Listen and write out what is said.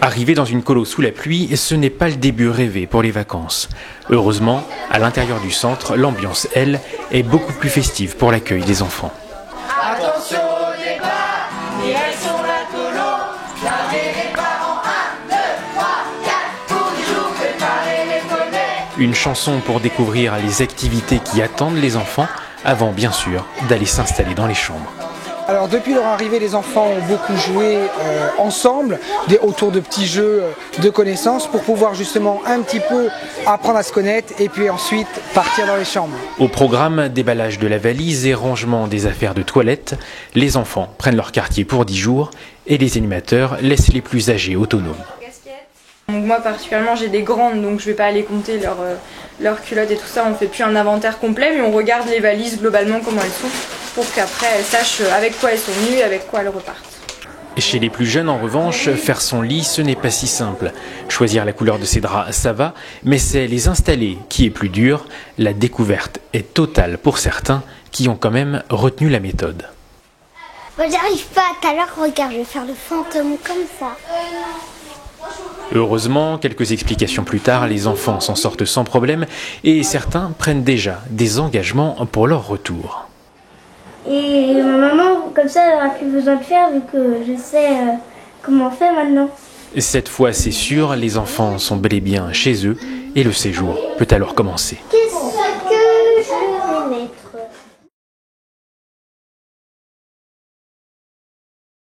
Arriver dans une colo sous la pluie, ce n'est pas le début rêvé pour les vacances. Heureusement, à l'intérieur du centre, l'ambiance, elle, est beaucoup plus festive pour l'accueil des enfants. Attention au départ, direction la colo, lavez les parents, 1, 2, 3, 4, pour du jour, préparez les poneys. Une chanson pour découvrir les activités qui attendent les enfants, avant bien sûr d'aller s'installer dans les chambres. Alors depuis leur arrivée, les enfants ont beaucoup joué ensemble autour de petits jeux de connaissances pour pouvoir justement un petit peu apprendre à se connaître et puis ensuite partir dans les chambres. Au programme, déballage de la valise et rangement des affaires de toilette, les enfants prennent leur quartier pour 10 jours et les animateurs laissent les plus âgés autonomes. Donc moi particulièrement j'ai des grandes, donc je vais pas aller compter leurs culottes et tout ça, on fait plus un inventaire complet mais on regarde les valises globalement comment elles sont pour qu'après elles sachent avec quoi elles sont venues et avec quoi elles repartent. Chez les plus jeunes en revanche, faire son lit ce n'est pas si simple. Choisir la couleur de ses draps ça va, mais c'est les installer qui est plus dur. La découverte est totale pour certains qui ont quand même retenu la méthode. Moi j'arrive pas, tout à l'heure regarde je vais faire le fantôme comme ça. Heureusement, quelques explications plus tard, les enfants s'en sortent sans problème et certains prennent déjà des engagements pour leur retour. Et ma maman, comme ça, elle n'aura plus besoin de faire vu que je sais comment on fait maintenant. Cette fois, c'est sûr, les enfants sont bel et bien chez eux et le séjour peut alors commencer.